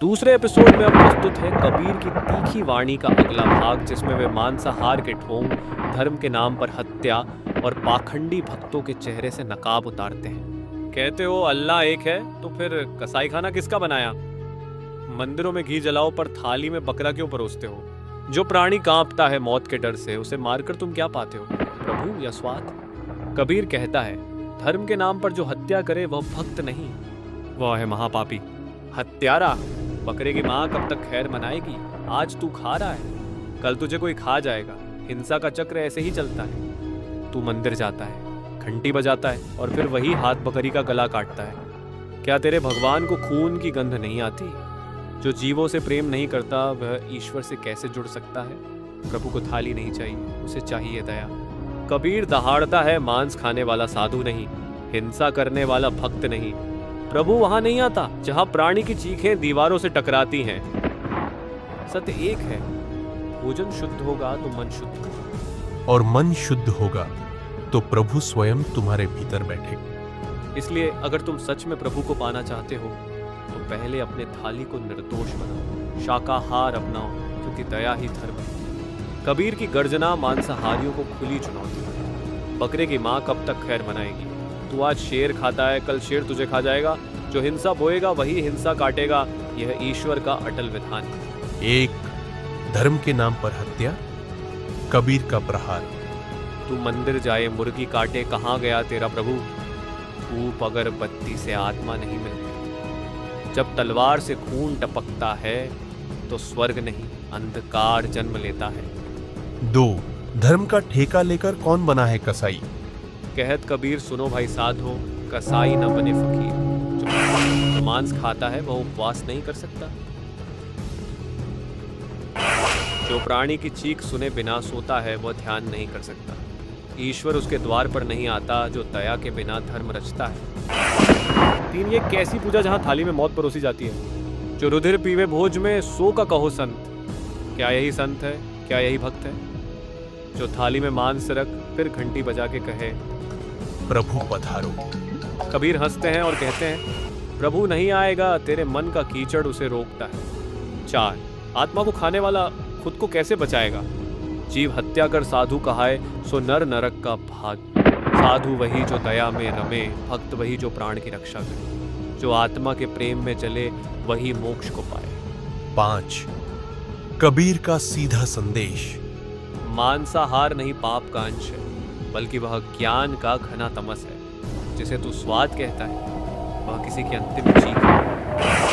दूसरे एपिसोड में अब प्रस्तुत है कबीर की तीखी वाणी का अगला भाग, जिसमें वे मांसाहार के ढोंग, धर्म के नाम पर हत्या और पाखंडी भक्तों के चेहरे से नकाब उतारते हैं। कहते हो अल्लाह एक है, तो फिर कसाई खाना किसका बनाया? मंदिरों में घी जलाओ पर थाली में बकरा क्यों परोसते हो? जो प्राणी कांपता है मौत के डर से, उसे मारकर तुम क्या पाते हो, प्रभु या स्वाद? कबीर कहता है, धर्म के नाम पर जो हत्या करे वह भक्त नहीं, वह है महापापी। हत्यारा, बकरे की माँ कब तक खैर मनाएगी? आज तू खा रहा है, कल तुझे कोई खा जाएगा। हिंसा का चक्र ऐसे ही चलता है। तू मंदिर जाता है, घंटी बजाता है और फिर वही हाथ बकरी का गला काटता है। क्या तेरे भगवान को खून की गंध नहीं आती? जो जीवों से प्रेम नहीं करता वह ईश्वर से कैसे जुड़ सकता है? प्रभु को थाली नहीं चाहिए, उसे चाहिए दया। कबीर दहाड़ता है, मांस खाने वाला साधु नहीं, हिंसा करने वाला भक्त नहीं। प्रभु वहां नहीं आता जहां प्राणी की चीखें दीवारों से टकराती हैं। सत्य एक है, भोजन शुद्ध होगा तो मन शुद्ध होगा, और मन शुद्ध होगा तो प्रभु स्वयं तुम्हारे भीतर बैठेगा। इसलिए अगर तुम सच में प्रभु को पाना चाहते हो तो पहले अपने थाली को निर्दोष बनाओ, शाकाहार अपनाओ, क्योंकि दया ही धर्म है। कबीर की गर्जना मांसाहारियों को खुली चुनौती है। बकरे की माँ कब तक खैर मनाएगी? तू आज शेर खाता है, कल शेर तुझे खा जाएगा। जो हिंसा बोएगा वही हिंसा काटेगा, यह ईश्वर का अटल विधान है। एक, धर्म के नाम पर हत्या, कबीर का प्रहार। तू मंदिर जाए, मुर्गी काटे, कहाँ गया तेरा प्रभु? धूप अगरबत्ती से आत्मा नहीं मिलती। जब तलवार से खून टपकता है तो स्वर्ग नहीं, अंधकार जन्म लेता है। 2, धर्म का ठेका लेकर कौन बना है कसाई? कहत कबीर, सुनो भाई साधो, कसाई न बने फकीर। जो मांस खाता है वह उपवास नहीं कर सकता। जो प्राणी की चीख सुने बिना सोता है वह ध्यान नहीं कर सकता। ईश्वर उसके द्वार पर नहीं आता जो दया के बिना धर्म रचता है। 3, ये कैसी पूजा जहां थाली में मौत परोसी जाती है? जो रुधिर पीवे भोज में, सो का कहो संत। क्या यही संत है? क्या यही भक्त है? जो थाली में मांस रख फिर घंटी बजा के कहे, प्रभु पधारो। कबीर हंसते हैं और कहते हैं, प्रभु नहीं आएगा, तेरे मन का कीचड़ उसे रोकता है। 4, आत्मा को खाने वाला खुद को कैसे बचाएगा? जीव हत्या कर साधु कहाए, सो नर नरक का भाग। साधु वही जो दया में रमे, भक्त वही जो प्राण की रक्षा करे। जो आत्मा के प्रेम में चले वही मोक्ष को पाए। 5, कबीर का सीधा संदेश। मांसाहार नहीं पाप का अंश है, बल्कि वह ज्ञान का घना तमस है। जिसे तू स्वाद कहता है वह किसी की अंतिम चीख है।